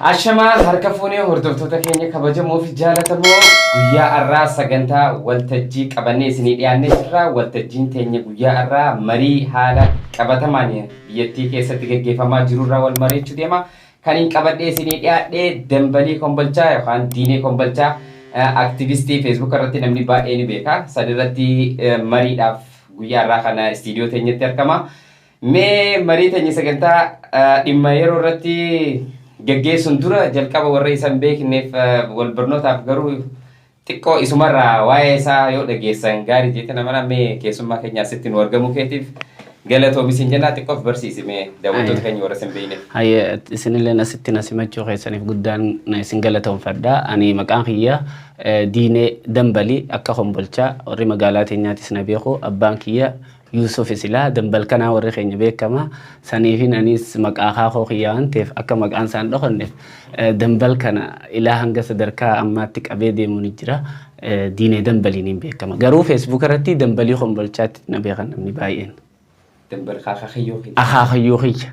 Ashama harka fuunee hordoftoota keenya kabajamoo fi jaallatamoo guyyaa har'aa sagantaa waltajjii qabannee isinii dhiyaannee jirra. Waltajjiin teenya guyyaa har'aa marii haala qabatamaan biyyattii keessatti gaggeeffamaa jirurraa wal mari'achuu deema. Kaniin qabadhee isinii dhiyaadhee Dambalii Kombolchaa yookaan Diinee Kombolchaa aktivistii Facebook irratti namni baay'ee ni beeka. Sadirratti mariidhaaf guyyaa har'aa kana istiidiyoo teenyatti argama. Mee marii teenya sagantaa dhimma yeroo irratti gaggeessuun dura jalqaba warra isan beekneef wal barnootaaf garuu xiqqoo isumarraa waa'ee isaa yoo dhageessan gaarii jettee nama mee keessummaa keenya asitti nu argamu keetiif galatoomisin jennaa xiqqoof barsiisime daawwattoota keenya warra isin beekneef. Hayya isinillee asitti nasimachuu keessaniif guddaan isin galatoomfadha. Ani maqaan kiyya Diinee Dambalii akka Kombolchaa warri magaalaa teenyaatis na beeku abbaan kiyya Yusuf Isila Dambal kana warri keenya beekama saniifin anis maqaa haakoo kiyyaa waan ta'eef akka maqaan isaan dhokanneef Dambal kana ilaa hanga sadarkaa ammaatti qabee deemuu ni jira. Diinee Dambaliin hin beekama. Garuu Facebook irratti Dambalii Kombolchaatti na beekan namni baay'een. Dambal haakayyoo kiyya. Haakayyoo kiyya.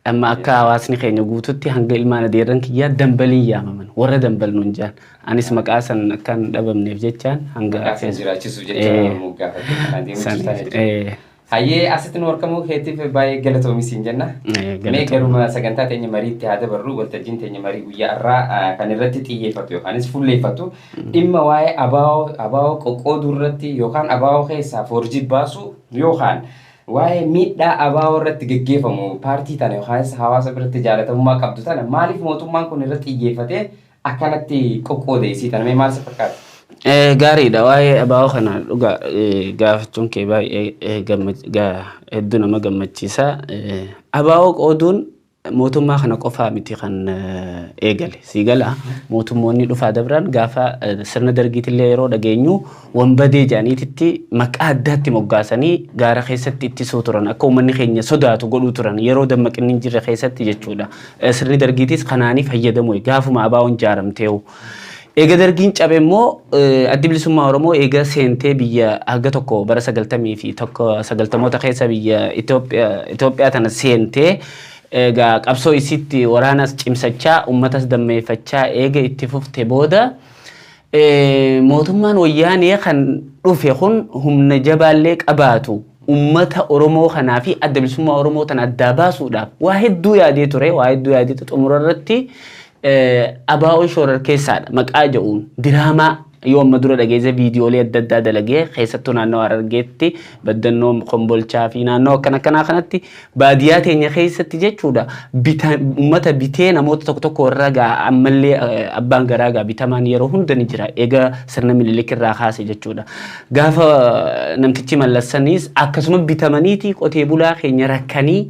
Amma akka hawaasni keenya guututti hanga ilmaan adeeran kiyyaa Dambaliin yaamaman warra Dambal nuun jaan. Anis maqaa san akkan dhabamneef jechaan hanga maqaa jiraachisu jechaan muggaafate. Hayyee asitti nu argamu keetiif baay'ee galatoomisin jenna. Mee garuma sagantaa teenya mariitti haa dabarru waltajjiin teenya marii guyyaa har'aa kan irratti xiyyeeffatu yookaanis fuulleeffatu dhimma waa'ee abaawoo qoqqooduu irratti yookaan abaawoo keessaa forjii baasu yookaan waa'ee miidhaa abaawoo irratti gaggeeffamu paartii tana yookaan hawaasa biratti jaalatamummaa qabdu tana maaliif mootummaan kun irratti xiyyeeffatee akkanatti qoqqoode isii tana mee maal si fakkaata? Gaariidha waa'ee abaawoo kana dhugaa gaafachuun kee baay'ee hedduu nama gammachiisa. Abaawoo qooduun mootummaa kana qofaa miti kan eegale. Siigala mootummoonni dhufaa dabran gaafa sirna dargiitillee yeroo dhageenyu wanbadee jaaniititti maqaa addaatti moggaasanii gaara keessatti ittisuu turan akka uummanni keenya sodaatu godhuu turan yeroo dammaqinni hin jirre keessatti jechuudha. Sirni dargiitis kanaanii fayyadamu gaafuma abaawoon jaaramteewu. Eega dargiin cabe immoo addi bilisummaa Oromoo eega seentee biyya hanga tokko bara 90 fi tokko 90moota keessa biyya Itoophiyaa tana seentee egaa qabsoo isitti waraanas cimsachaa uummatas dammeeffachaa eega itti fufte booda mootummaan wayyaanee kan dhufe kun humna jabaallee qabaatu ummata Oromoo kanaa fi adda bilisummaa Oromoo tana addaa baasuudhaaf waa hedduu yaadee ture waa hedduu yaadee xumura irratti abaawoo shorar keessaadha maqaa jedhuun diraamaa yoo amma dura dhageesse viidiyoolee adda addaa dalagee keessattuu naannoo Harargeetti baddannoo Kombolchaa fi naannoo akkanaa kanatti baadiyyaa teenya keessatti jechuudha uummata bitee namoota tokko tokko irraa gaa ammallee abbaan garaa gaa bitamaan yeroo hunda ni jira eega sirna Minilik irraa kaase jechuudha gaafa namtichi mallassaniis akkasuma bitamaniiti qotee bulaa keenya rakkanii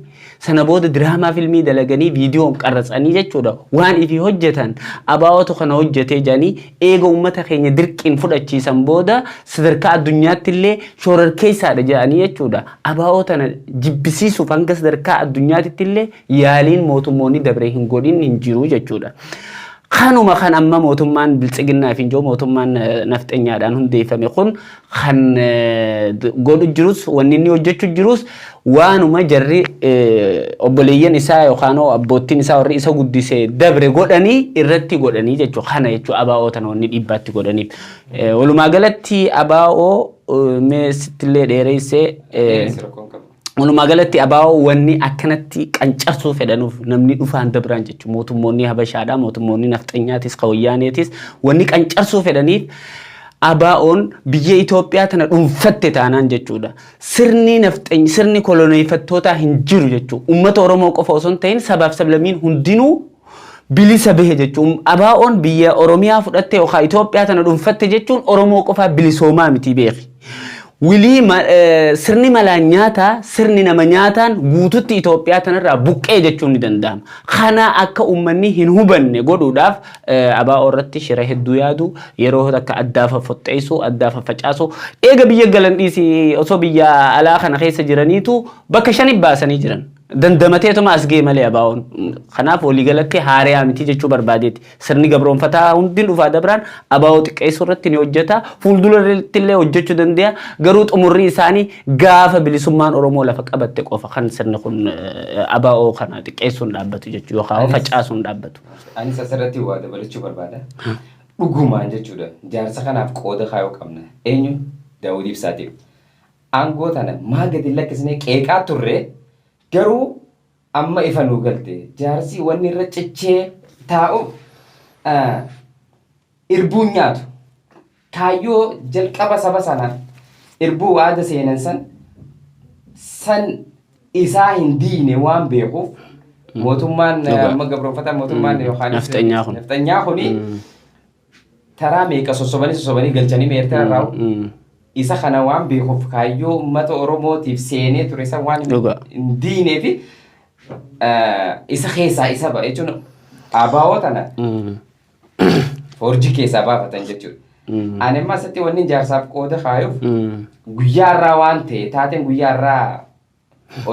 sana booda diraamaa filmii dalaganii viidiyoo qarratsanii jechuudha waan ifi hojjetan abaawootu kana hojjetee janii eega uummata keenya dirqiin fudhachiisan booda sadarkaa addunyaatti illee shorar keessaadha jedhanii jechuudha abaawoo tana jibbisiisuuf hanga sadarkaa addunyaatti illee yaaliin mootummoonni dabree hin godhin hin jiru jechuudha. Kanuma kan amma mootummaan biltsiginnaa fi mootummaan nafxenyaadhaan hundeeffame kun kan godhu jirus wanni inni hojjechuu jirus waanuma jarri obboleeyyan isaa yookaan abboottiin isaa warri isa guddisee dabre godhanii irratti godhanii jechuudha kana jechuudha abaawoo tana wanni dhibbaatti godhaniif walumaa galatti abaawoo meesittillee dheereessee walumaa galatti abaawoo wanni akkanatti qancarsuu fedhanuuf namni dhufaan dabraan jechuudha mootummoonni habashaadhaa mootummoonni nafxanyaatis kawayyaaneetis wanni qancarsuu fedhaniif abaawoon biyya Itoophiyaa tana dhuunfatte taanaan jechuudha sirni koloneeffattootaa hin jiru jechuudha uummata Oromoo qofa osoo hin ta'in sabaaf sablammiin hundinuu bilisa bahe jechuun abaawoon biyya Oromiyaa fudhatte yookaan Itoophiyaa tana dhuunfatte jechuun Oromoo qofaa bilisoomaa miti beeki. Wilii sirni malaa nyaataa sirni nama nyaataan guututti Itoophiyaa tanarraa buqqee jechuun ni danda'ama. Kana akka uummanni hin hubanne godhuudhaaf abaawoo irratti shira hedduu yaadu yeroo akka addaa faffaxxeessu addaa faffacaasu eega biyya galan dhiisi osoo biyya alaa kana keessa jiraniitu bakka shaniif baasanii jiran. dandamateetuma as ga'e malee abaa'oon. Kanaaf waliigalatti haariyaa miti jechuu barbaadeeti. Sirni gabroonfataa hundi dhufaa dabraan abaa'oo xiqqeessuu irratti ni hojjeta. Fuulduratti illee hojjechuu danda'a. Garuu xumurri isaanii gaafa bilisummaan Oromoo lafa qabatte qofa kan sirni kun abaa'oo kana xiqqeessuun dhaabbatu jechuu yookaan facaasuun dhaabbatu. Anis asirratti waa dabalachuu barbaada. Dhugumaan jechuudha. Jaarsa kanaaf qooda kaayoo qabna. Eenyu? Daawud Ibsaatiif. Aangoo tana maa gadi lakkisnee qeeqaa turre garuu amma ifa nuu galte jaarsi wanni irra cichee taa'u irbuun nyaatu kaayyoo jalqaba saba sanaa irbuu waada seenan san isaa hin diine waan beekuuf mootummaan amma gabroonfataa mootummaan yookaan nafxanyaa kuni taraa meeqa sosobanii galchanii meertara raa'u isa kana waan beekuuf kaayyoo uummata Oromootiif seenee ture isa waan hin diinee fi isa keessaa isa ba'a jechuun abaa'oo tana forjii keessaa baafatan jechuudha. Ani amma asatti wanni jaarsaaf qooda kaayuuf guyyaarraa waan ta'e taateen guyyaarraa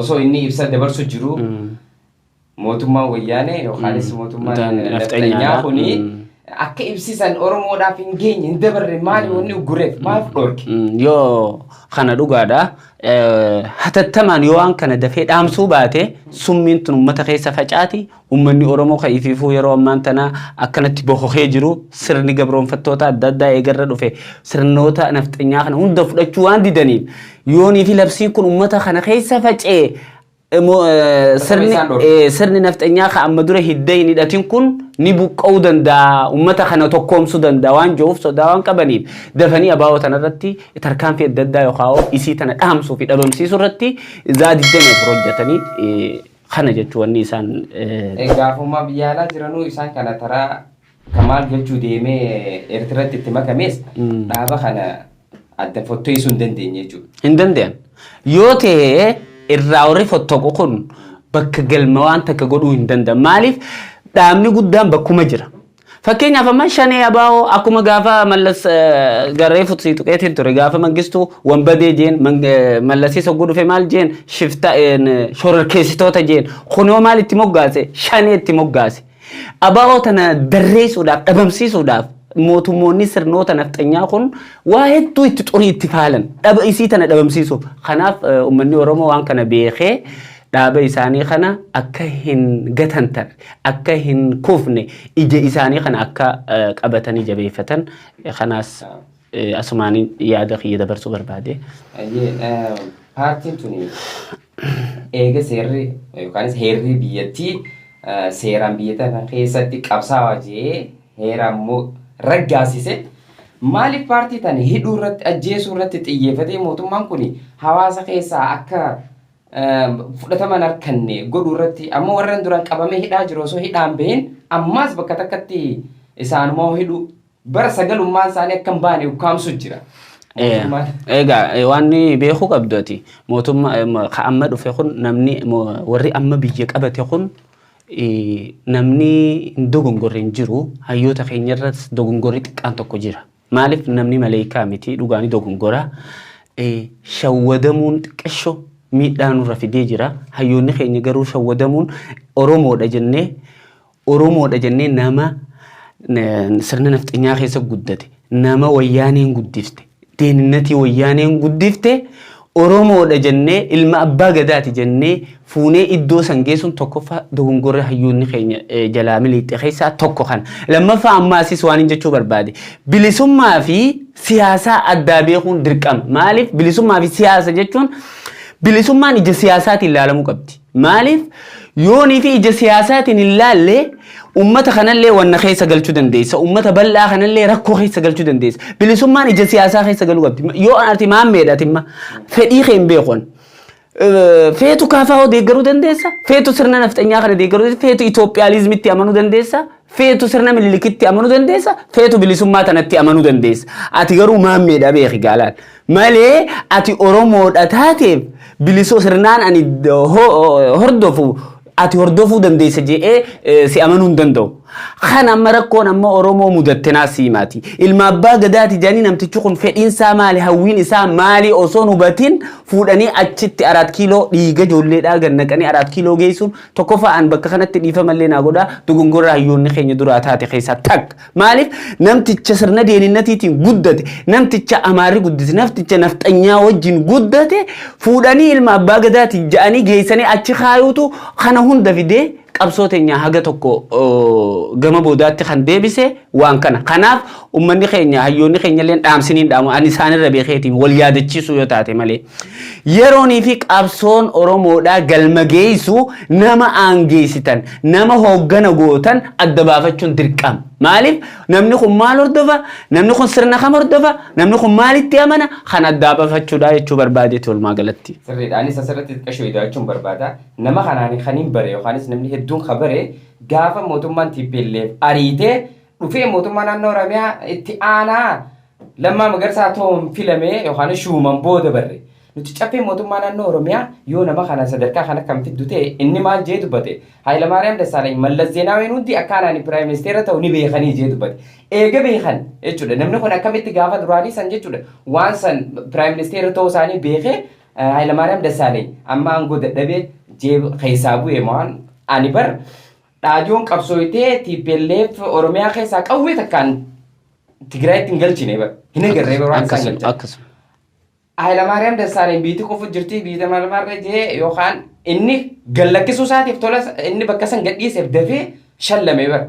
osoo inni ibsa dabarsu jiru mootummaan wayyaanee yookaanis mootummaan nafxanyaa kuni akka ibsisan Oromoodhaaf hin geenye hin dabarre maali wanni ugureef maaf dhorke. Yoo kana dhugaadha. Hatattamaan yoo waan kana dafee dhaamsuu baate summiin tun uummata keessa facaati. Uummanni Oromoo kan ifiifuu yeroo ammaan tana akkanatti bohokee jiru sirni gabroonfattoota adda addaa eegarra dhufe sirnoota nafxanyaa kana hunda fudhachuu waan didaniif yoonii fi labsiin kun uummata kana keessa facee sirni nafxanyaa ka amma dura hidda hin hidhatin kun ni buqqa'uu danda'a uummata kana tokkoomsuu danda'a waan jiruuf sodaa waan qabaniif dafanii abaa'oo tanarratti tarkaanfii adda addaa yookaan isii tana dhaamsuu fi dhabamsiisuu irratti zaadiddanii hojjetanii kana jechuun wanni isaan gaafummaa biyya alaa jiranuu isaan kana taraa kamaal jechuu deemee Eertiratti itti makamees dhaaba kana adda fottoisuu hin dandeenye jechuudha. Hin dandeenye yoo ta'e irraa warri fottoqu kun bakka galma waan takka godhuu hin danda'an. Maaliif dhaabni guddaan bakkuma jira. Fakkeenyaaf amma shanee abaa'oo akkuma gaafa mallas garee futsii tuqeetiin ture gaafa mangistuu wanbadee jeen mallasii sogguu dhufe maal jeen shifta shororkeessitoota jeen kunoo maal itti moggaase shanee itti moggaase. Abaa'oo tana darreessuudhaaf dhabamsiisuudhaaf mootummoonni sirnoota nafxanyaa kun waa hedduu itti xurii itti faalan dhaba isii tana dhabamsiisuuf. Kanaaf uummanni Oromoo waan kana beekee dhaaba isaanii kana akka hin gatantan akka hin kufne ija isaanii kana akka qabatanii jabeeffatan kanaas asumaanii yaada kiyya dabarsuu barbaade. Paartiin tuni eega seerri yookaanis heerri biyyattii seeraan biyyata keessatti qabsaa'aa jee heeraan immoo raggaasise maaliif paartii tani hidhuu irratti ajjeesuu irratti xiyyeeffatee mootummaan kun hawaasa keessaa akka fudhataman harkanne godhuu irratti amma warreen duraan qabamee hidhaa jiru osoo hidhaan bahin ammas bakka takkatti isaanumaa hidhu bara sagalummaan isaanii akka hin baane ukkaamsu jira. Egaa waan beekuu qabdooti mootummaa ka amma dhufe kun namni warri amma biyya qabate kun namni dogongorri hin jiru hayyoota keenyarras dogongorri xiqqaan tokko jira. Maaliif namni maleekaa miti dhugaanii dogongora shawwadamuun xiqqasho miidhaa nurra fidee jira. Hayyoonni keenya garuu shawwadamuun Oromoodha jennee nama sirna nafxanyaa keessa guddate nama wayyaaneen guddifte deeninnatii wayyaaneen guddifte Oromoodha jennee ilma abbaa gadaati jennee fuunee iddoo san geessuun tokkoffaa dogongorri hayyoonni keenya jalaa miliixee keessaa tokko kana. Lammaffaa ammaasis waan hin jechuu barbaade bilisummaa fi siyaasaa addaa beekuun dirqama. Maaliif bilisummaa fi siyaasa jechuun bilisummaan ija siyaasaatiin ilaalamuu qabdi. Maaliif yoonii fi ija siyaasaatiin ilaallee ummata kanallee wanna keessa galchuu dandeessa. Ummata bal'aa kanallee rakkoo keessa galchuu dandeessa. Bilisummaan ija siyaasaa keessa galuu qabdi. Yoo ati maammeedhaati imma fedhii kee hin beekon. Feetu kaafaa deeggaruu dandeessa. Feetu sirna nafxanyaa kana deeggaruu dandeessa. Feetu Itoophiyaalizimitti amanuu dandeessa. Feetu sirna Minilikitti amanuu dandeessa. Feetu bilisummaa tanatti amanuu dandeessa. Ati garuu maammeedha beeki gaalaan. Malee ati Oromoodha taateef bilisoo sirnaan ani hordofu ati hordofuu dandeessa jedhee si amanuu hin danda'u. خان أما ركون أما أورومو مدتنا سيماتي المابا قداتي جاني نمتشوكم في إنسا مالي هوين إسا مالي أصون باتين فوداني أجت أراد كيلو ديجا جولي دا غنك أني أراد كيلو جيسون تكوفا أن بكخنا تديفا مالينا غدا تغنغور رايون نخيني دراتاتي خيسا تك مالي نمتشسرنا ديني نتيتين قدت نمتش أماري قدت نفتش نفت أنيا وجين قدت فوداني المابا قداتي جاني جيساني أجي خايوتو خانا هون دافيدي qabsooteenya haga tokko gama boodaatti kan deebise waan kana kanaaf ummanni keenya hayyoonni keenya illee dhaamsiniin dhaamu ani isaanirra beekeetiin wal yaadachiisu yoo taate malee yeroonii fi qabsoon oromoodhaa galma geessu nama aangeessitan nama hooggana gootan adda baafachuun dirqama maaliif namni kun maal hordofa namni kun sirna kam hordofa namni kun maalitti amana kan adda baafachuudha jechuu barbaadeeti walumaa galatti sirriidhaanis asirratti xiqqashoo idaachuun barbaada nama kanaanii kaniin bare yookaanis namni hedduun kabare gaafa mootummaan TPLF ariitee dhufee mootummaa naannoo Oromiyaa itti aanaa Lammaa Magarsaa toon filamee yookaan shuuman booda barre nuti caffee mootummaa naannoo Oromiyaa yoo nama kana sadarkaa kana kam fiddu ta'e inni maal jee dubbate Hayilamaariyaam Dassaalany Mallas Zeenaaween hundi akkaanaan Piraayim Ministeera ta'u ni beekanii jee dubbate eega beekan jechuudha namni kun akkamitti gaafa duraanii san jechuudha waan san Piraayim Ministeera ta'uu isaanii beekee Hayilamaariyaam Dassaalany amma aangoo dadhabee jee keessaa bu'ee maan ani bar dhaajoon qabsooytee TPLF Oromiyaa keessaa qawwee takkaan Tigraayitti hin galchine bar hin agarree bar waan isaan galchan Hayilamaariyaam Dassaalany biitti qofu jirti biita malmarra jee yookaan inni gallakkisuu isaatiif tola inni bakka san gadhiiseef dafee shallame bar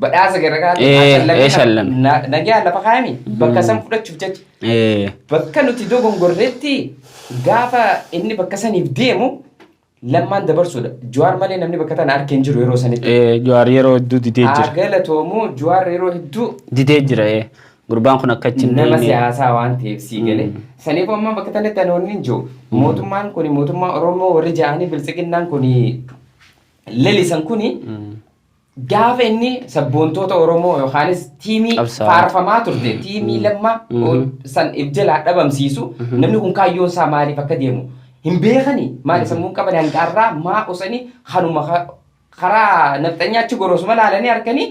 badhaasa garagaraa shallame nagaa lafa kaayami bakka san fudhachuuf jecha bakka nuti dogongorreetti gaafa inni bakka saniif deemu lammaan dabarsuudha Jawaar malee namni bakka tana arkeen jiru yeroo sanitti Jawaar yeroo hedduu didee jira galatoomuu Jawaar yeroo hedduu didee jira gurbaan kun akkachin nama siyaasaa waan ta'eef sii galee saniif amma bakka tanatti anoonni hin jiru mootummaan kun mootummaa Oromoo warri ja'anii bilisiginnaan kun lalisan kun gaafa inni sabboontoota Oromoo yookaanis tiimii faarfamaa turte tiimii lammaa san ibjalaa dhabamsiisu namni kun kaayyoon isaa maaliif akka deemu hin beekani maali sammuun qaban hanqarraa maa osanii kanuma karaa nafxanyaachi gorosuma laalanii arkanii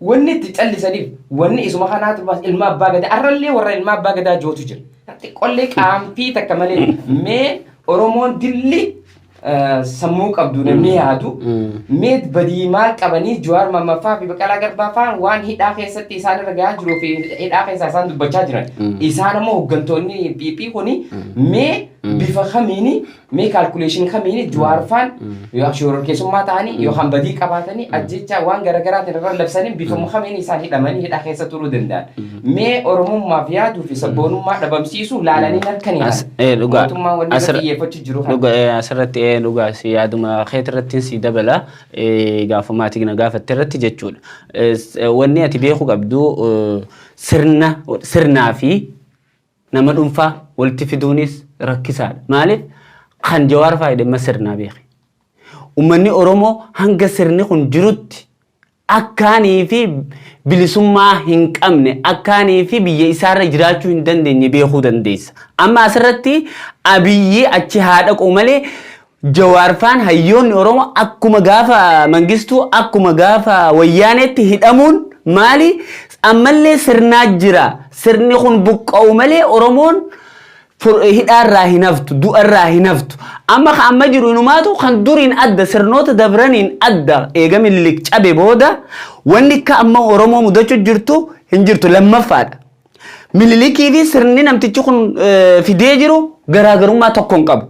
wanni itti callisaniif wanni isuma kanaatu bas ilma abbaa gadaa arrallee warra ilma abbaa gadaa jootu jira xiqqollee qaampii takka malee mee Oromoon dilli sammuu qabdu namni yaadu mee badii maal qabanii Jawaar Mammaffaa fi Baqqalaa Garbaa fa'aan waan hidhaa keessatti isaan irra gahaa jiruu fi hidhaa keessaa isaan dubbachaa jiran isaan ammoo hooggantoonni PP kuni mee bifa kamiini mee kaalkuleeshin kamiini Jawaar fa'aan yoo shoror keessummaa ta'anii yookaan badii qabaatanii ajjecha waan garaagaraatiin irra labsanii bifa kamiini isaan hidhamanii hidhaa keessa turuu danda'an mee Oromummaaf yaaduu fi sabboonummaa dhabamsiisuu laalanii harkanii mootummaan wanni irratti xiyyeeffachuu jiru asirratti dhugaa si yaaduma keetirratti si dabala gaafamaatii na gaafatte irratti jechuudha wanni ati beeku qabdu sirnaa fi nama dhuunfaa walitti fiduunis rakkisaadha maaliif kan Jawaar faayidamma sirnaa beeki ummanni Oromoo hanga sirni kun jirutti akkaanii fi bilisummaa hin qabne akkaanii fi biyya isaarra jiraachuu hin dandeenye beekuu dandeessa amma asirratti abiyyi achi haa dhaqu malee Jawaar faan hayyoonni Oromoo akkuma gaafa Mangistuu akkuma gaafa Wayyaaneetti hidhamuun maali ammallee sirnaa jira sirni kun buqqa'u malee Oromoon hidhaarraa hin haftu du'arraa hin haftu amma jiru inumaatu kan duriin adda sirnoota dabraniin adda eega Minilik cabe booda wanni akka amma Oromoo mudachuu jirtu hin jirtu lammaffaadha Minilikii fi sirni namtichi kun fidee jiru garaagarummaa tokko hin qabu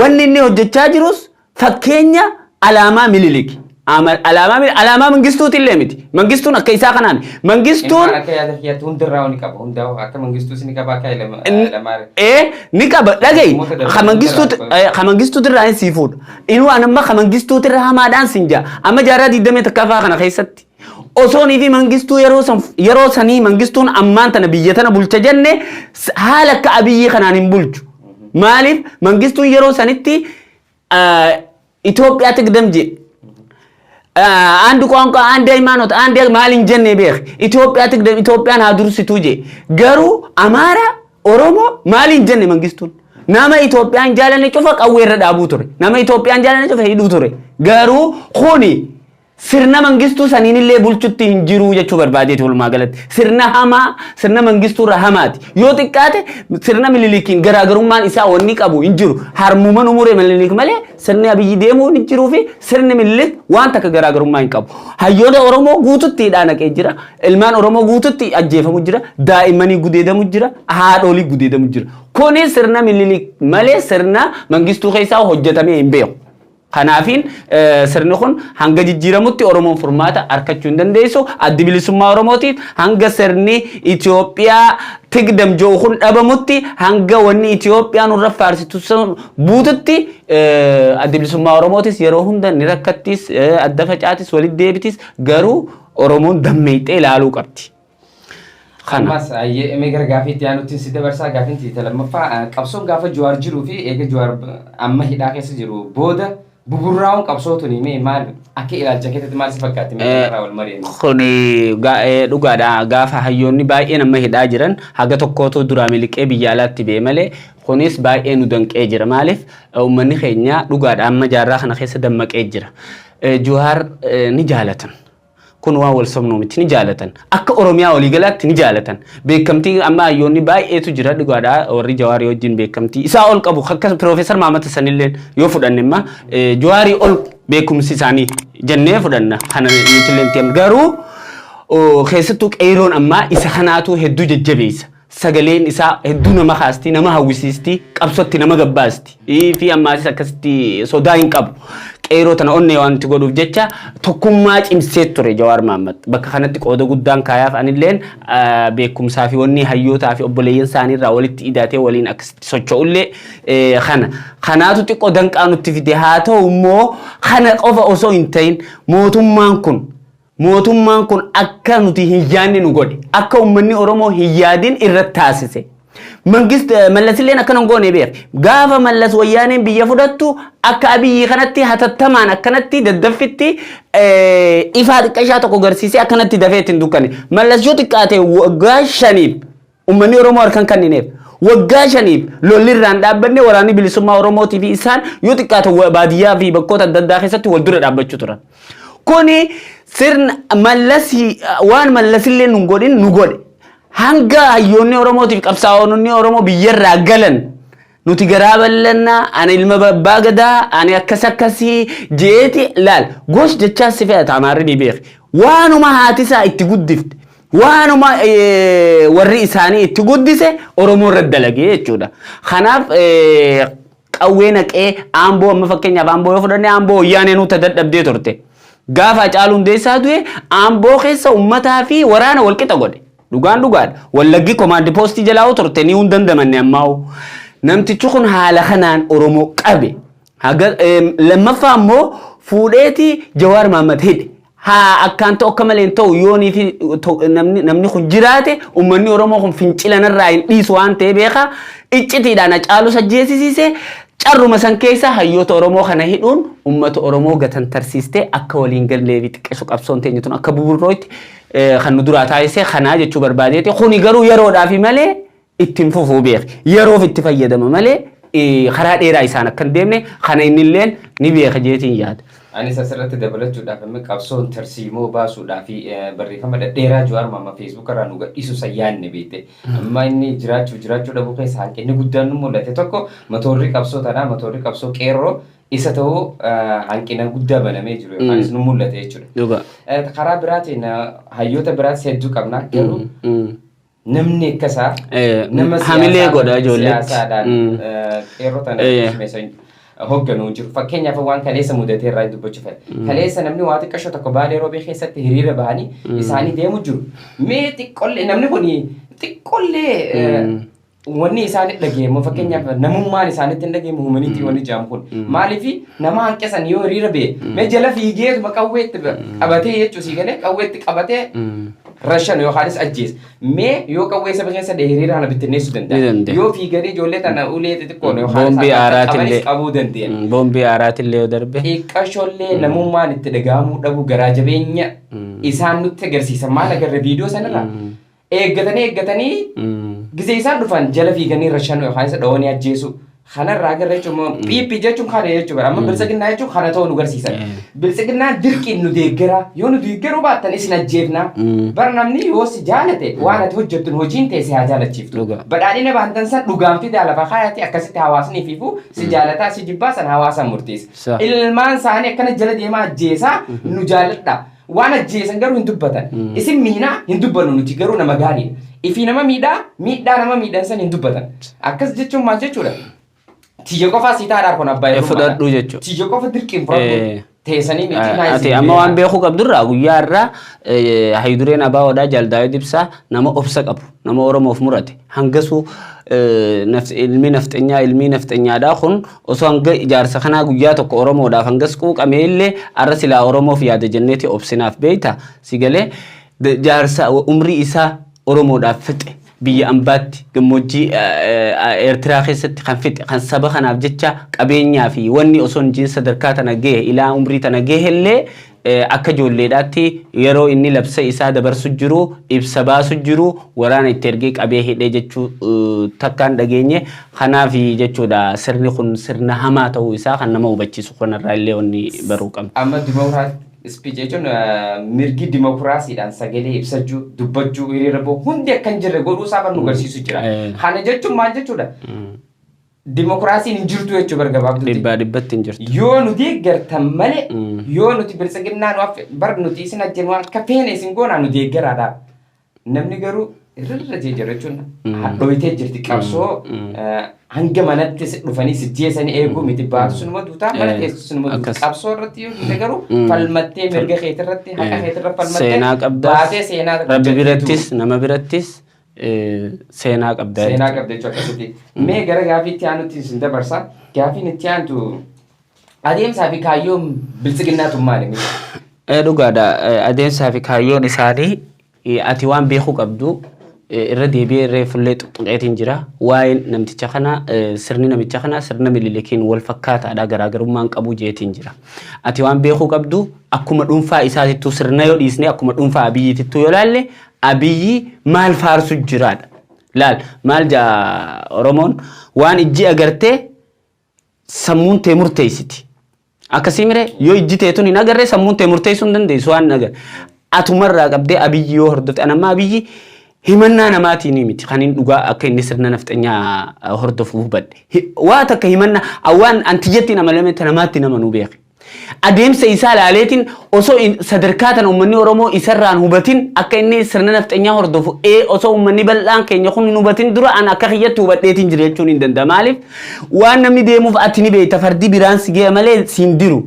wanni inni hojjechaa jirus fakkeenya alaamaa Minilik alaamaa Mangistuuti illee miti Mangistuun akka isaa kanaan Mangistuun akka yaada hundarraa ni qaba hundaa akka Mangistuus ni qaba akka Hayilamaariyaam ni qaba dhagay Mangistuuti irraa hin siifuudha inuu anamma Mangistuuti irraa hamaadhaan sinjaa amma jaarraa 20 takkaafaa kana keessatti osoonii fi Mangistuu yeroo sanii Mangistuun ammaan tana biyya tana bulcha jenne haala akka abiyyi kanaan hin bulchu maaliif Mangistuun yeroo sanitti Itoophiyaa tigdamje አንድ ቋንቋ አንድ ሃይማኖት አንድ ማልን ጀነ ቤክ ኢትዮጵያን አድርሲቱ ጄ ገሩ አማራ ኦሮሞ ማልን ጀነ መንግስቱን ናማ ኢትዮጵያን ጃለነ ጩፈ ቀዌረ ዳቡ ቱሬ ናማ ኢትዮጵያን ጃለነ ጩፈ ሂዱ ቱሬ ገሩ ኹኒ sirna mangistuu saniin illee bulchutti hin jiru jechuu barbaadeeti walumaa galatti. Sirna hamaa, sirna mangistuu irraa hamaati. Yoo xiqqaate sirna Minilikiin garaagarummaan isaa wanni qabu hin jiru. Harmuman umuree Minilik malee sirni Abiyyi deemuu hin jiruu fi sirni Minilik waan takka garaagarummaa hin qabu. Hayyoota Oromoo guututti hidhaanaqee jira. Ilmaan Oromoo guututti ajjeefamu jira. Daa'immanii gudeedamu jira. Haadholii gudeedamu jira. Kuni sirna Minilik malee sirna mangistuu keessaa hojjetamee hin beeku. Kanaafin sirni kun hanga jijjiiramutti Oromoon furmaata harkachuu hin dandeessu. Addi bilisummaa Oromootiin hanga sirni Itoophiyaa tigdam jiru kun dhabamutti hanga wanni Itoophiyaa nurra faarsitu buututti addi bilisummaa Oromootis yeroo hunda ni rakkattis adda facaatis walitti deebitis garuu Oromoon dammeeyxee ilaaluu qabdi. Ammas mee gara gaafiitti aanutti si dabarsaa gaafiinti lammaffaa qabsoon gaafa Jawaar jiruu fi eega Jawaar amma hidhaa keessa jiru booda buburraa'uun qabsootuun mee maal akka ilaalcha keessatti maal si fakkaatti mee irraa wal mari'annu. Kuni dhugaadha gaafa hayyoonni baay'een amma hidhaa jiran haga tokkootu duraa miliqee biyya alaatti ba'e malee kunis baay'ee nu danqee jira maaliif uummanni keenya dhugaadha amma jaarraa kana keessa dammaqee jira. Jawaar ni jaalatan. Kun waan wal somnuu miti ni jaalatan. Akka Oromiyaa walii galaatti ni jaalatan. Beekamtii amma hayyoonni baay'eetu jira dhugaadha warri Jawaar wajjin beekamtii isaa ol qabu akka Profeesar Mahammad Hassan illee yoo fudhanne imma Jawaarii ol beekumsi isaanii jennee fudhanna kana nuti garuu keessattuu qeeroon amma isa kanaatu hedduu jajjabeessa. Sagaleen isaa hedduu nama kaasti nama hawwisiisti qabsootti nama gabbaasti fi ammaasis akkasitti sodaa hin qabu. Qeeroo tana onnee wanti godhuuf jecha tokkummaa cimsee ture Jawaar Mahammad bakka kanatti qooda guddaan kaayaaf anilleen beekumsaa fi wanni hayyootaa fi obboleeyyan isaanii irraa walitti hidhatee waliin akkasitti socho'ullee kanaatu xiqqoo danqaa nutti fide haa ta'u immoo kana qofa osoo hin ta'in mootummaan kun akka nuti hin yaadne nu godhe akka uummanni Oromoo hin yaadin irratti taasise. Mangist mallasilleen akkanan goone beek gaafa mallas wayyaaneen biyya fudhattu akka Abiyyi kanatti hatattamaan akkanatti daddaffitti ifaa xiqqashaa tokko garsiisee akkanatti dafee ittiin dukkane mallas yoo xiqqaate waggaa 5 uummanni Oromoo harkan kannineef waggaa 5 lolli irraan dhaabbanne waraanni bilisummaa Oromootii fi isaan yoo xiqqaate baadiyyaa fi bakkoota adda addaa keessatti wal dura dhaabbachuu turan. Kuni sirna mallasi waan mallasillee nu godhin nu godhe. Hanga hayyoonni Oromootiif qabsaa'onni Oromoo biyyarraa galan nuti garaa bal'annaa ani ilma babbaa gadaa ani akkasii jeeti laal gosh jechaa si fe'ata amaarri ni beek waanuma haatisaa itti guddifte waanuma warri isaanii itti guddise Oromoo irra dalagee jechuudha. Kanaaf qawwee naqee Aamboo amma fakkeenyaaf Aamboo yoo fudhanne Aamboo wayyaanee nuti dadhabdee turte gaafa Hacaaluu Hundeessaa du'e Aamboo keessa uummataa fi waraana walqixa godhe. Dhugaan wallaggi komaandi poostii jalaa turte ni hundandamanne ammaa'u namtichi kun haala kanaan Oromoo qabe lammaffaa immoo fuudheeti Jawaar Mahammad hidhe haa akkaan ta'u akka malee ta'u yoonii fi namni kun jiraate uummanni Oromoo kun fincilanarraa hin dhiisu waan ta'e beeka iccitiidhaan Hacaaluu ajjeesisiise carruma san keessa hayyoota Oromoo kana hidhuun uummata Oromoo gatan tarsiistee akka waliin gallee fi xiqqeessu qabsoon teenyatuun akka buburrootti kan nu duraa taasise kanaa jechuu barbaadeeti kuni garuu yeroodhaaf malee ittiin fufuu beek yeroof itti fayyadama malee karaa dheeraa isaan akka hin deemne kana innilleen ni beeka jeetiin yaada. Anis asirratti dabalachuudhaaf amma qabsoon tarsiimoo baasuudhaaf barreeffama dhedheeraa Jawaar Mahammad Facebook irraa nu gadhiisu sayyaanne beekte amma inni jiraachuu dhabuu keessa hanqinni guddaan nu mul'ate tokko motorri qabsoo tanaa motorri qabsoo qeerroo isa ta'uu hanqina guddaa banamee jiru yookaan nu mul'ate jechuudha. Karaa biraatiin hayyoota biraas hedduu qabna garuu namni akkasaa nama hamilee godha ijoolleetti siyaasaadhaan qeerroo tana hogganuu jiru fakkeenyaaf waan kaleessa mudatee irraa dubbachuu fedha kaleessa namni waa xiqqashoo tokko baalee roobee keessatti hiriira bahanii isaanii deemu jiru mee xiqqollee namni kun xiqqollee wanni isaanii dhageemu fakkeenyaaf namummaan isaaniitti hin dhageemu humaniitii wanni jaamu kun maaliifi nama hanqisan yoo hiriira ba'e mee jala fiigeetuma qawweetti qabatee jechuu sii galee qawweetti qabatee rashan yookaanis ajjees mee yoo qawwee saba keessa hiriira kana bittinneessuu danda'a yoo fiiganii ijoollee tana ulee xixiqqoon yookaanis qabuu danda'an boombii aaraatillee yoo darbe xiqqashoollee namummaan itti dhagahamuu dhabu garaa jabeenya isaan nutti agarsiisan maal agarre viidiyoo sanarraa eeggatanii gisee isaan dhufan jala fiiganii rashan yookaanis dhawanii ajjeesu Kana raga jechuun piippi jechuun kana jechuudha. Amma bilisiginnaa jechuun kana ta'uu nu garsiisan. Bilisiginnaa dirqiin nu deeggara. Yoo nu deeggaruu baattan isin ajjeefna. Bar namni yoo si jaalate waan ati hojjettuun hojiin teessee haa jaalachiiftu. Badhaadhina baantan san dhugaamti lafa kaayate akkasitti hawaasni fiifu si jaalataa si jibbaa san hawaasan murteessa. Ilmaan isaanii akkana jala deemaa ajjeesaa nu jaaladha. Waan ajjeesan garuu hin dubbatan. Isin miinaa hin dubbannu nuti garuu nama gaariidha. Ifi nama miidhaa nama miidhan san hin dubbatan. Akkas jechuun maal jechuudha? Tiyya qofa si taadhaa kun abbaa yeroo fudhadhu jechuudha. Tiyya qofa dirqiin fudhadhu. Teessanii miti naa ati amma waan beekuu qabdurraa guyyaa irraa haydureen abaawoodhaa Jaaldaawit Ibsaa nama obsa qabu nama Oromoof murate hangasuu ilmi nafxanyaadhaa kun osoo hanga ijaarsa kanaa guyyaa tokko Oromoodhaaf hangas quuqamee illee arra silaa Oromoof yaada jenneeti obsinaaf beeyta si galee jaarsa umrii isaa Oromoodhaaf fixe biyya ambaatti gammoojjii Eertiraa keessatti kan fixe kan saba kanaaf jecha qabeenyaa fi wanni osoo hin sadarkaa tana gahe ilaa umrii tana gahe illee akka ijoolleedhaatti yeroo inni labsa isaa dabarsu jiru ibsa baasu jiru waraana itti ergee qabee hidhee jechuu takkaan dhageenye kanaaf jechuudha sirni kun sirna hamaa ta'uu isaa kan nama hubachiisu kanarraa illee wanni baruu qabna. Amma dimokiraat speech jechuun mirgi dimokiraasiidhaan sagalee ibsachuu dubbachuu hiriira boo hundi akka hin jirre godhuu isaa kan nu garsiisu jira. Kana jechuun maal jechuudha? Dimokiraasiin hin jirtu jechuu bargabaabduuti. Dhibbatti hin jirtu. Yoo nuti deeggartan malee yoo nuti bilisiginnaa bar nuti isin ajjeenu akka feene isin goonaa nu deeggaraadha. Namni garuu irra jira jechuun hadhooyitee jirti qabsoo hanga manatti dhufanii si jeesanii eeguu miti baatu sunuma duutaa mana teessu sunuma duutaa qabsoo irratti yoo dhufte garuu falmattee mirga keetii irratti haqa keetii irratti falmattee seenaa qabda baatee seenaa rabbi birattis nama birattis seenaa qabda jechuu akkasitti mee gara gaafii itti aanutti isin dabarsa gaafiin itti aantu adeemsaa fi kaayyoon bilisiginnaatu maali? Dhugaadha adeemsaa fi kaayyoon isaanii ati waan beekuu qabdu irra deebi'ee irree fullee xuxuqeetiin jira waa'een namticha kana sirni namicha kana sirna Minilikiin wal fakkaataadha garaagarummaan qabu jeetiin jira ati waan beekuu qabdu akkuma dhuunfaa isaatittuu sirna yoo dhiisne akkuma dhuunfaa Abiyyitittuu yoo laalle Abiyyi maal faarsu jiraadha laal maal jaa Oromoon waan ijji agartee sammuun tee murteessiti akkasii mire yoo ijji teetun hin agarree sammuun tee murteessuu hin dandeessu waan agar atumarraa qabdee Abiyyi yoo hordofte anamma Abiyyi himannaa namaatiin miti kan hin dhugaa akka inni sirna nafxanyaa hordofuuf badhe waa takka himannaa awwaan antijatti nama lametta namaatti nama nu beeke adeemsa isaa laaleetiin osoo sadarkaa tan uummanni Oromoo isarraan hubatin akka inni sirna nafxanyaa hordofu osoo uummanni bal'aan keenya kun hin hubatin dura an akka kiyyatti hubadheetiin jira jechuun hin danda'a maaliif waan namni deemuuf ati ni beekta fardi biraan si ga'e malee siin diru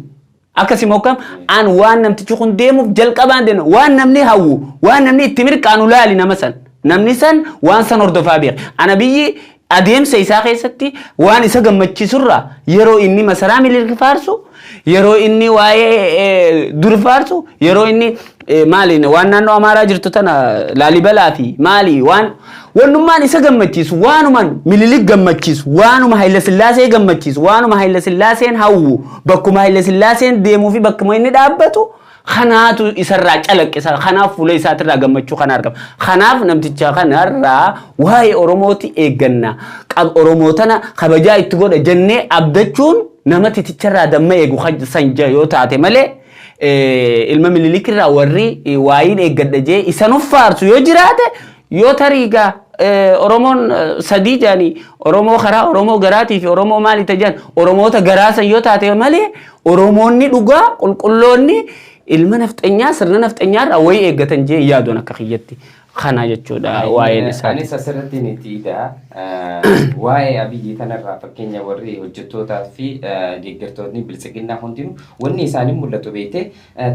akkasii mokkam an waan namtichi kun deemuuf jalqabaan deemu waan namni hawwu waan namni itti mirqaanu laali nama san namni san waan san hordofaa beeka ana biyyi adeemsa isaa keessatti waan isa gammachiisurra yeroo inni masaraa Minilik faarsu yeroo inni waa'ee dur faarsu yeroo inni maaliin waan naannoo Amaaraa jirtu tana Laalibalaa fi maali waan wannummaan isa gammachiisu waanumaan Minilik gammachiisu waanuma Haayile Sillaasee gammachiisu waanuma Haayile Sillaaseen hawwu bakkuma Haayile Sillaaseen deemuu fi bakkuma inni dhaabbatu kanaatu isarraa calaqqisa kanaaf fuula isaatirraa gammachuu kana argama kanaaf namticha kanarraa waa'ee Oromooti eegganna Oromootana kabajaa itti godha jennee abdachuun nama titicharraa damma eegu sanja yoo taate malee ilma Minilikirraa warri waa'iin eeggadha jee isanuuf faarsu yoo jiraate yoo tariigaa Oromoon sadii jaanii Oromoo karaa Oromoo garaatii fi Oromoo maali tajaan Oromoota garaasan yoo taate malee Oromoonni dhugaa qulqulloonni ilma nafxanyaa sirna nafxanyaarraa wayii eeggatan jee yaadoon akka kiyyatti kana jechuudha waa'een isaa. Anis asirratti ni tiidha waa'ee Abiyyi kanarraa fakkeenya warri hojjettootaa fi deeggartoonni bilisiginnaa hundinuu wanni isaanii mul'atu beekte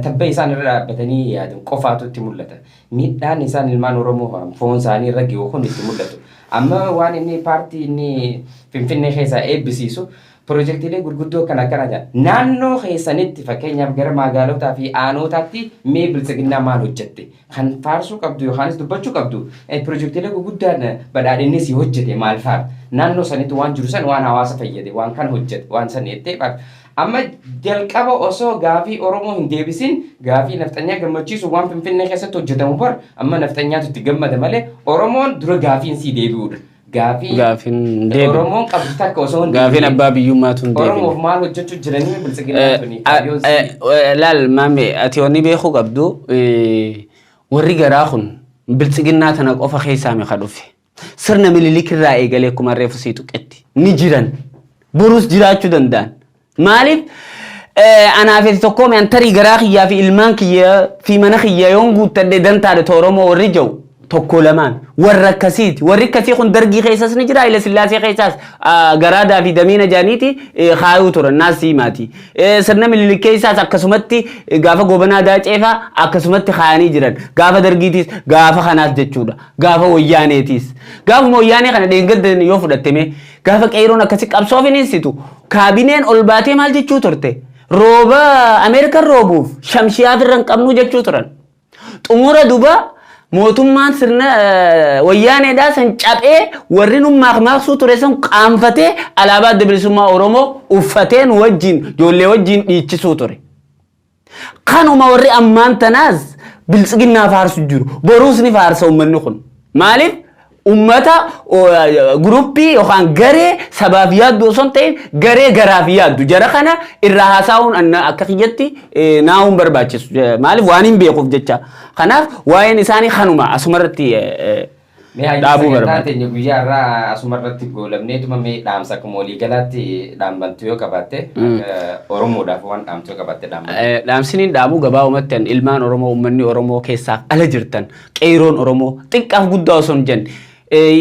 tabba isaan irra dhaabbatanii yaadan qofaatu itti mul'ata. Miidhaan isaan ilmaan Oromoo foon isaanii irra gahu kun itti mul'atu. Amma waan inni paartii inni Finfinnee keessaa eebbisiisu Projektiilee gurguddoo kana jira. Naannoo keessanitti fakkeenyaaf gara magaalotaa fi aanootaatti mee bilisiginnaa maal hojjette? Kan faarsuu qabdu yookaanis dubbachuu qabdu. Projektiilee gurguddaan badhaadhinni si hojjete maal fa'a? Naannoo sanitti waan jiru san waan hawaasa fayyade, waan kan hojjete, waan san jettee amma jalqaba osoo gaafii Oromoo hin deebisin gaafii nafxanyaa gammachiisu waan Finfinnee keessatti hojjetamu bar amma nafxanyaatu itti gammada malee Oromoon dura gaafiin si deebi'uudha. Gaafin deebi. Oromoon qabdu takka osoo hin Gaafin abbaa biyyummaatu hin deebi. Oromoof maal hojjechuu jiranii biltsiginaa tuni. Laal maame ati wanni beekuu qabdu warri garaa kun biltsiginnaa tana qofa keessaa meeqa dhufe. Sirna Minilik irraa eegalee akkuma reefu sii tuqetti ni jiran. Borus jiraachuu danda'an. Maaliif anaafeti tokko mean tarii garaa kiyyaa fi ilmaan kiyyaa fi mana kiyyaa yoon guuttadhe dantaadha Oromoo warri jiru. Tokko lamaan warra akkasiiti warri akkasii kun dargii keessas ni jira ila sillaasee keessas garaadaa fi damiina jaaniiti kaayuu turan naasii maati sirna Minilik keessas akkasumatti gaafa gobanaa daaceefaa akkasumatti kaayanii jiran gaafa dargiitis gaafa kanaas jechuudha gaafa wayyaaneetis gaafa wayyaanee kana dheengaddan yoo fudhatteme gaafa qeeroon akkasi qabsoof hin insitu kaabineen ol baatee maal jechuu turte rooba Ameerikaan roobuuf shamshiyaaf irra hin qabnu jechuu turan xumura duba mootummaan sirna wayyaaneedhaa san cabee warri nummaaqmaaqsuu ture san qaanfatee alaabaa adda bilisummaa Oromoo uffateen wajjin ijoollee wajjin dhiichisuu ture. Kanuma warri ammaan tanaas biltsiginnaa faarsu jiru. Boruus ni faarsa uummanni kun. Maaliif? Ummata gruppii yookaan garee sabaaf yaaddu osoo hin ta'in garee garaaf yaaddu. Jara kana irraa haasa'uun akka kiyyatti naa'uun barbaachisu. Maaliif waan hin beekuuf jecha. Kanaaf waa'een isaanii kanuma asumarratti dhaabuu barbaada. Teenya guyyaa irraa asumarratti goolabneetuma mee dhaamsa akkuma walii galaatti dhaambantu yoo qabaatte Oromoodhaaf waan dhaamtu yoo qabaatte dhaambantu. Dhaamsiniin dhaabuu gabaabumatti ilmaan Oromoo uummanni Oromoo keessaaf ala jirtan qeeroon Oromoo xiqqaaf guddaa osoo hin jenne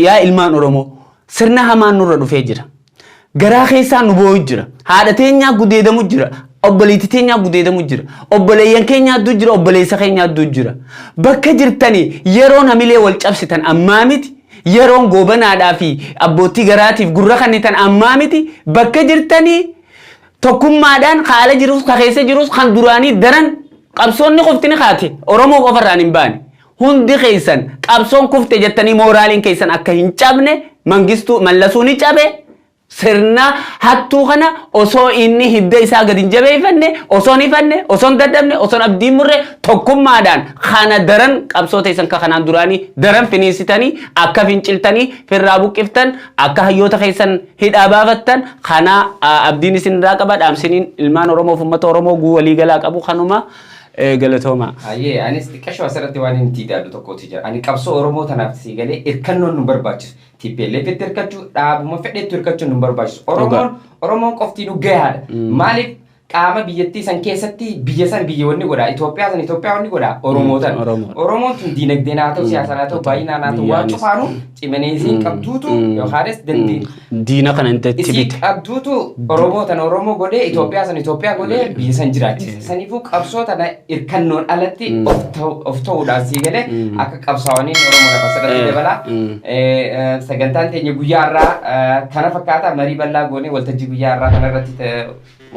yaa ilmaan Oromoo sirna hamaan nurra dhufee jira. Garaa keessaa nu boo'u jira. Haadha teenyaa gudeedamu jira. Obboleetti teenyaa gudeedamu jira. Obboleeyyan keenya adduu jira. Obboleessa keenya adduu jira. Bakka jirtanii yeroo namilee wal cabsitan ammaa miti. Yeroon goobanaadhaa fi abbootii garaatiif gurra kannitan ammaa miti. Bakka jirtanii tokkummaadhaan haala jirus keessa jirus kan duraanii daran qabsoonni qoftini kaate Oromoo qofarraan hin baane. Hundi keessan qabsoon kufte jettanii mooraaliin keessan akka hin cabne mangistuu mallasuu ni cabe. Sirna hattuu kana osoo inni hidda isaa gadi hin jabeeffanne osoo hin ifanne osoo hin dadhabne osoo abdiin murre tokkummaadhaan kana daran qabsoo teessan kanaan duraanii daran finiisitanii akka finciltanii firraa buqqiftan akka hayyoota keessan hidhaa baafattan kana abdiin isin irraa qaba dhaamsiniin ilmaan Oromoo fi uummata Oromoo walii galaa qabu kanuma galatooma. Ayyee anis xiqqashoo asirratti waan inni tiidaadhu tokkooti jira. Ani qabsoo Oromoo tanaaf sii galee irkannoon nu barbaachisu. TPLFitti hirkachuu dhaabuma fedhetti hirkachuun nu barbaachisu. Oromoon qofti nu gahaadha. Maaliif qaama biyyattii san keessatti biyya san biyyoonni godha. Itoophiyaa san Itoophiyaawwan godha. Oromootan. Oromoon tun diinagdeen haa ta'u siyaasaan haa ta'u baay'inaan haa ta'u waan cufaanu cimanee isiin qabduutu yookaanis dandeenye. Diina kana hin ta'etti bite. Isiin qabduutu Oromootan Oromoo godhee Itoophiyaa san Itoophiyaa godhee biyya san jiraachise. Saniifuu qabsoo tana irkannoon alatti of ta'uudhaan sii galee akka qabsaawaniin Oromoo lafa sadatti dabala. Sagantaan teenya guyyaa irraa kana fakkaata marii bal'aa goonee waltajjii guyyaa irraa kanarratti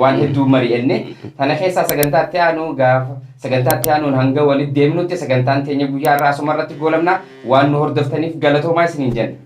waan hedduu mari'anne kana keessaa sagantaatti aanu gaafa sagantaatti aanuun hanga walitti deemnutti sagantaan teenya guyyaa irraa asumarratti goolabna waan nu hordoftaniif galatoomaa isiniin jenna.